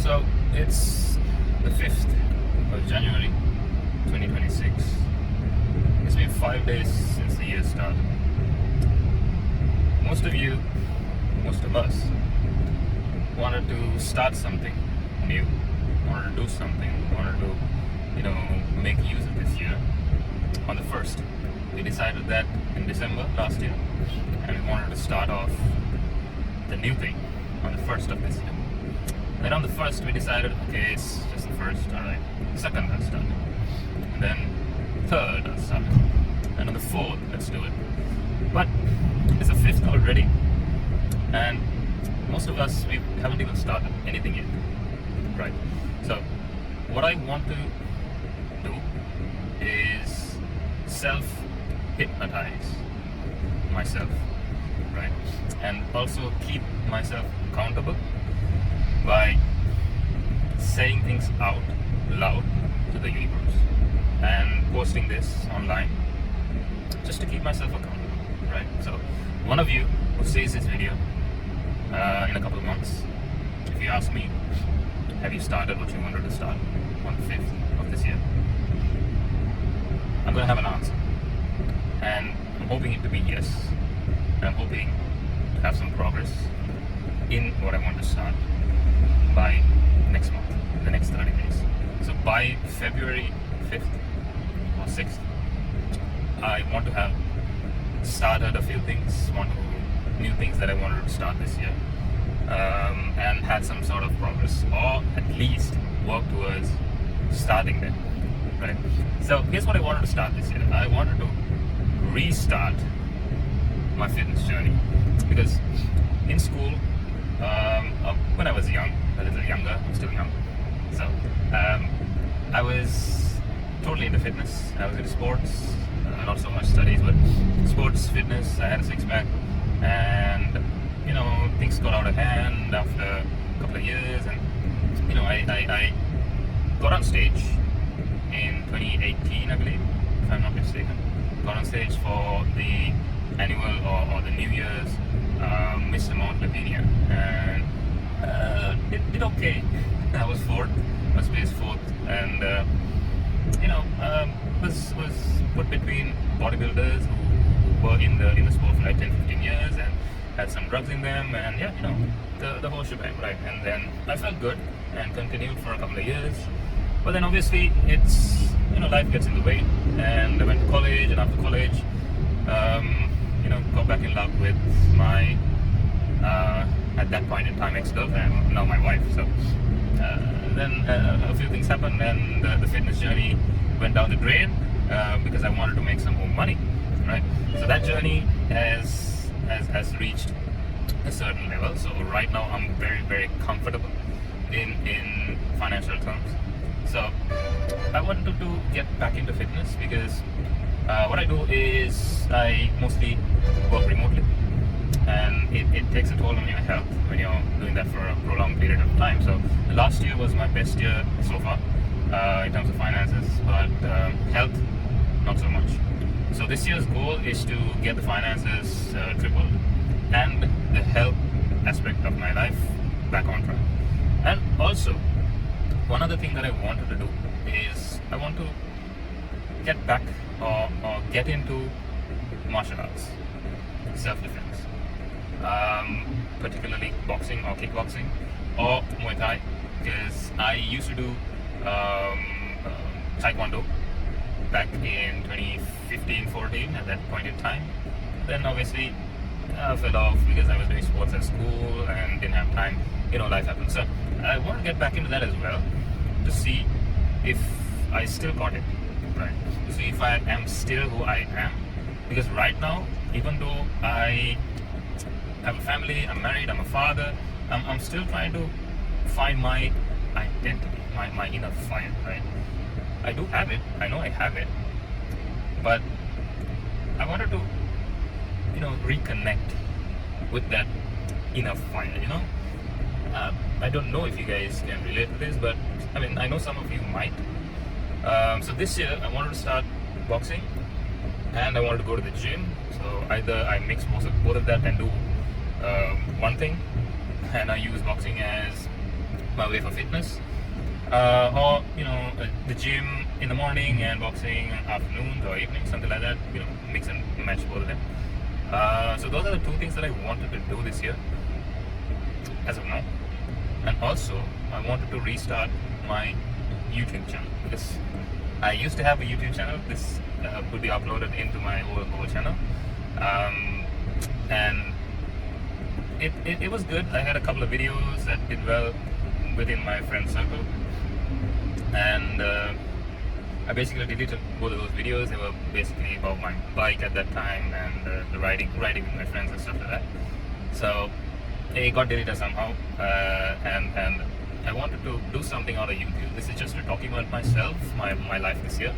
So it's the 5th of January 2026. It's been 5 days since the year started. Most of us wanted to start something new, wanted to do something, wanted to, make use of this year. On the 1st, we decided that in December last year, and we wanted to start off the new thing on the 1st of this year. Then on the 1st, we decided, okay, it's just the 1st, alright. 2nd, let's start. And then 3rd, let's start. And on the 4th, let's do it. But it's the 5th already, and most of us, we haven't even started anything yet, right? So what I want to do is self-hypnotize myself, right? And also keep myself accountable by saying things out loud to the universe and posting this online just to keep myself accountable, right? So one of you who sees this video in a couple of months, if you ask me, have you started what you wanted to start on the 5th of this year? I'm going to have an answer, and I'm hoping it to be yes, and I'm hoping to have some progress in what I want to start by next month, the next 30 days. So by February 5th or 6th, I want to have started a few things, new things that I wanted to start this year, and had some sort of progress, or at least work towards starting them, right? So here's what I wanted to start this year. I wanted to restart my fitness journey, because in school, when I was young, a little younger, I'm still young, so I was totally into fitness. I was into sports, not so much studies, but sports, fitness. I had a six-pack, and things got out of hand after a couple of years, and I got on stage in 2018, I believe, if I'm not mistaken. Got on stage for the annual or the New Year's Mr. Mount Lavinia, and did okay. I was fourth, was placed fourth, and was put between bodybuilders who were in the sport for like 10-15 years and had some drugs in them, and the whole shebang, right? And then I felt good and continued for a couple of years, but then obviously it's life gets in the way, and I went to college, and after college got back in love with my at that point in time ex-girlfriend, now my wife. So then a few things happened, and the fitness journey went down the drain because I wanted to make some more money, right? So that journey has reached a certain level. So right now I'm very, very comfortable in financial terms. So I wanted to get back into fitness because what I do is I mostly work remotely, and it takes a toll on your health when you're doing that for a prolonged period of time. So last year was my best year so far in terms of finances, but health, not so much. So this year's goal is to get the finances tripled and the health aspect of my life back on track. And also, one other thing that I wanted to do is I want to get back or get into martial arts, self-defense, particularly boxing or kickboxing or Muay Thai, because I used to do Taekwondo back in 2015-14 at that point in time. Then obviously I fell off because I was doing sports at school and didn't have time. Life happens. So I want to get back into that as well, to see if I still got it, right? To see if I am still who I am. Because right now, even though I have a family, I'm married, I'm a father, I'm still trying to find my identity, my inner fire, right? I do have it, I know I have it, but I wanted to, reconnect with that inner fire, I don't know if you guys can relate to this, but I know some of you might. So this year I wanted to start boxing, and I wanted to go to the gym. So either I mix both of that and do one thing, and I use boxing as my way for fitness, or the gym in the morning and boxing afternoons or evenings, something like that. Mix and match both of them. So those are the two things that I wanted to do this year, as of now. And also, I wanted to restart my YouTube channel, because I used to have a YouTube channel. This would be uploaded into my old channel, and it was good. I had a couple of videos that did well within my friend circle, and I basically deleted both of those videos. They were basically about my bike at that time and the riding with my friends and stuff like that. So it got deleted somehow, and I wanted to do something out of YouTube. This is just to document myself, my life this year,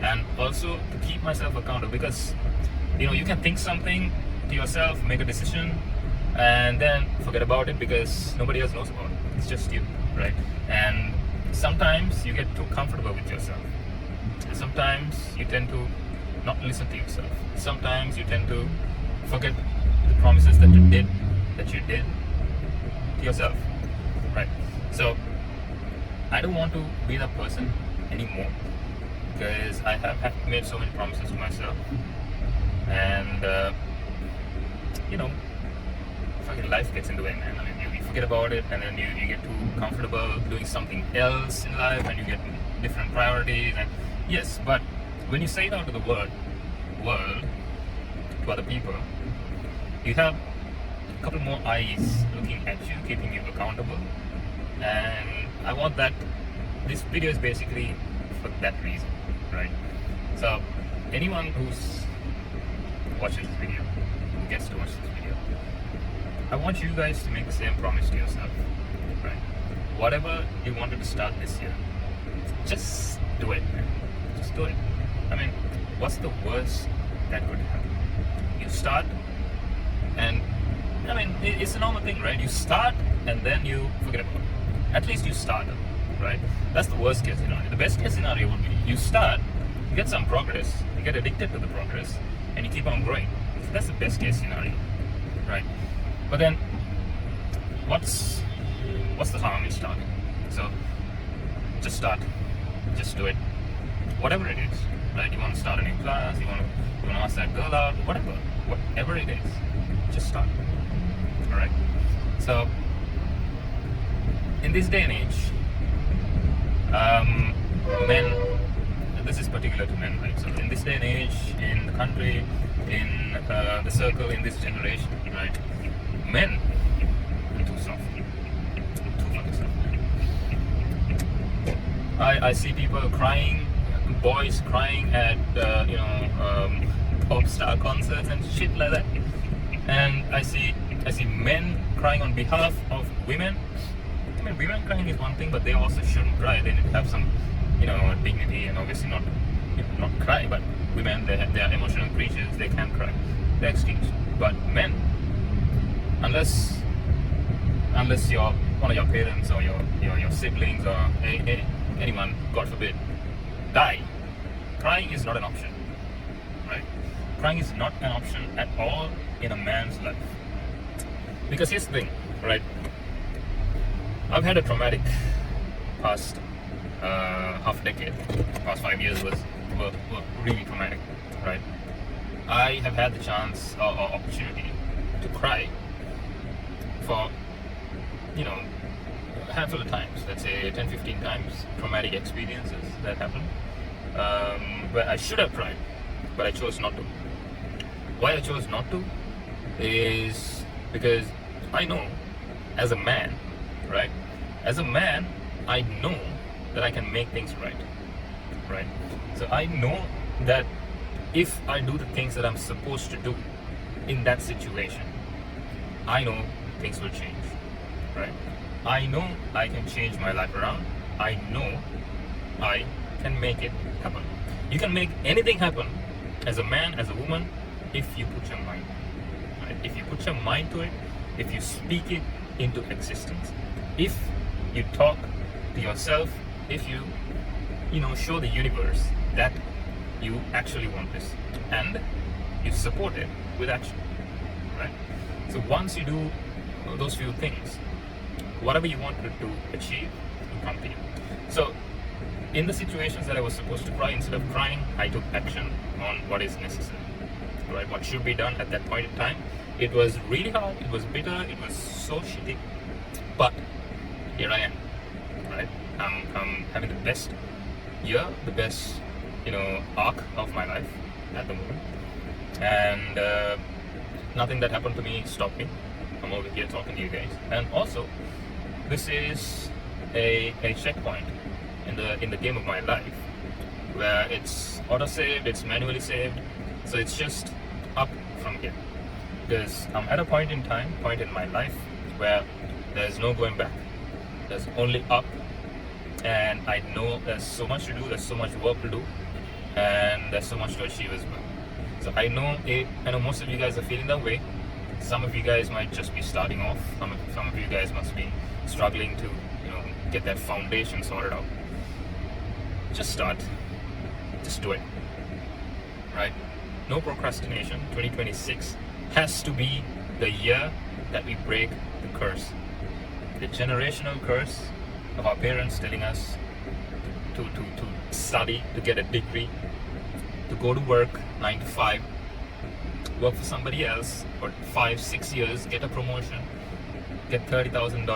and also to keep myself accountable, because you can think something to yourself, make a decision, and then forget about it because nobody else knows about it. It's just you, right? And sometimes you get too comfortable with yourself. Sometimes you tend to not listen to yourself. Sometimes you tend to forget the promises that you did to yourself, right? So I don't want to be that person anymore, because I have made so many promises to myself, and fucking life gets in the way, man. I mean, you forget about it, and then you get too comfortable doing something else in life, and you get different priorities. And yes, but when you say it out to the world, to other people, you have a couple more eyes looking at you, keeping you accountable. And I want that. This video is basically for that reason, right? So anyone who's watching this video, who gets to watch this video, I want you guys to make the same promise to yourself, right? Whatever you wanted to start this year, just do it, man. Just do it. I mean, what's the worst that could happen? You start, and I mean, it's a normal thing, right? You start and then you forget about it. At least you started, right? That's the worst case scenario. The best case scenario would be you start, you get some progress, you get addicted to the progress, and you keep on growing. So that's the best case scenario, right? But then, what's the harm in starting? So just start, just do it, whatever it is, right? You want to start a new class, you want to ask that girl out, whatever it is, just start. All right. So in this day and age, men, this is particular to men, right? So in this day and age, in the country, in the circle, in this generation, right, men are too soft, too fucking soft. I see people crying, boys crying at pop star concerts and shit like that, and I see men crying on behalf of women. I mean, women crying is one thing, but they also shouldn't cry. They need to have some, dignity, and obviously not cry. But women, they are emotional creatures. They can cry. They're excused. But men, unless you're one of your parents or your siblings or anyone, God forbid, die, crying is not an option, right? Crying is not an option at all in a man's life. Because here's the thing, right? I've had a traumatic past half decade. Past 5 years were really traumatic, right? I have had the chance or opportunity to cry for, a handful of times, let's say 10, 15 times, traumatic experiences that happened, where I should have cried, but I chose not to. Why I chose not to is because I know, as a man, right? As a man, I know that I can make things right? So I know that if I do the things that I'm supposed to do in that situation, I know things will change, right? I know I can change my life around. I know I can make it happen. You can make anything happen as a man, as a woman, if you put your mind, right? If you put your mind to it, if you speak it into existence, if you talk to yourself, if you show the universe that you actually want this, and you support it with action, right? So once you do those few things, whatever you wanted to achieve will come to you. So in the situations that I was supposed to cry, instead of crying, I took action on what is necessary, right? What should be done at that point in time. It was really hard, it was bitter, it was so shitty, but here I am, right? I'm having the best year, the best, arc of my life at the moment, and nothing that happened to me stopped me. I'm over here talking to you guys, and also this is a checkpoint in the game of my life, where it's auto saved, it's manually saved, so it's just up from here. Because I'm at a point in my life where there's no going back. There's only up, and I know there's so much to do, there's so much work to do, and there's so much to achieve as well. So I know most of you guys are feeling that way. Some of you guys might just be starting off. Some of you guys must be struggling to, get that foundation sorted out. Just start. Just do it. Right? No procrastination. 2026 has to be the year that we break the curse. The generational curse of our parents telling us to study, to get a degree, to go to work 9 to 5, work for somebody else for 5-6 years, get a promotion, get 30,000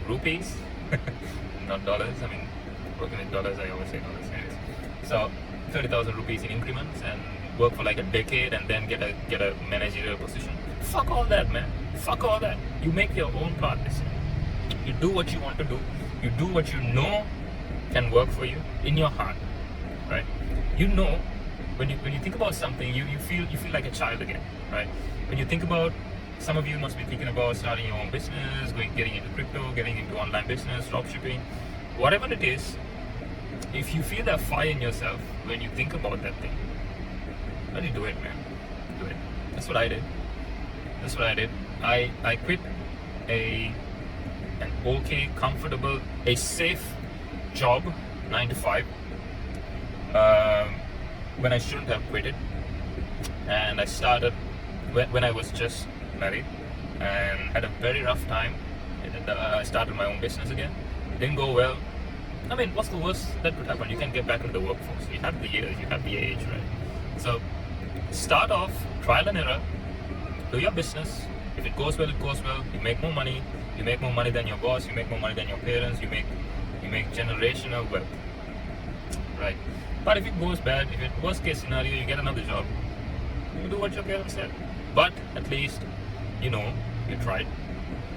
rupees, not dollars. I mean, working with dollars, I always say dollars. Anyways. So 30,000 rupees in increments, and work for like a decade, and then get a managerial position. Fuck all that, man. Fuck all that. You make your own path this year. You do what you want to do. You do what you know can work for you in your heart, right? When you think about something, you feel like a child again, right? When you think about, some of you must be thinking about starting your own business, getting into crypto, getting into online business, dropshipping, whatever it is. If you feel that fire in yourself when you think about that thing, really do it, man. Do it. That's what I did. I quit an okay, comfortable, a safe job, 9 to 5, when I shouldn't have quit it. And I started when I was just married and had a very rough time. I started my own business again. Didn't go well. I mean, what's the worst that could happen? You can get back into the workforce. You have the years, you have the age, right? So start off, trial and error, do your business. If it goes well, it goes well. You make more money. You make more money than your boss. You make more money than your parents. You make generational wealth, right? But if it goes bad, if it worst case scenario, you get another job. You do what your parents said. But at least, you tried.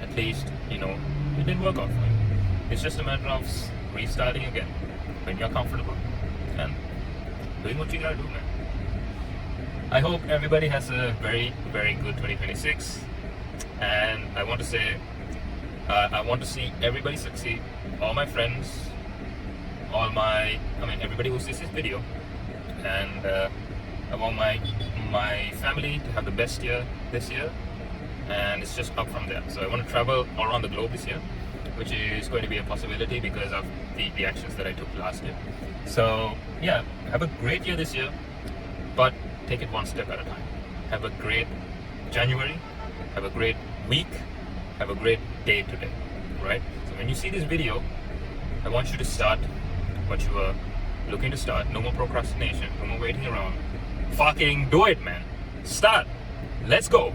At least, it didn't work out for you. It's just a matter of restarting again when you're comfortable and doing what you gotta do, man. I hope everybody has a very, very good 2026. And I want to say, I want to see everybody succeed. All my friends, everybody who sees this video, and I want my family to have the best year this year, and it's just up from there. So I want to travel all around the globe this year, which is going to be a possibility because of the actions that I took last year. So yeah, have a great year this year, but take it one step at a time. Have a great January, have a great week, have a great day today, right? So when you see this video, I want you to start what you were looking to start. No more procrastination, no more waiting around. Fucking do it, man. Start. Let's go.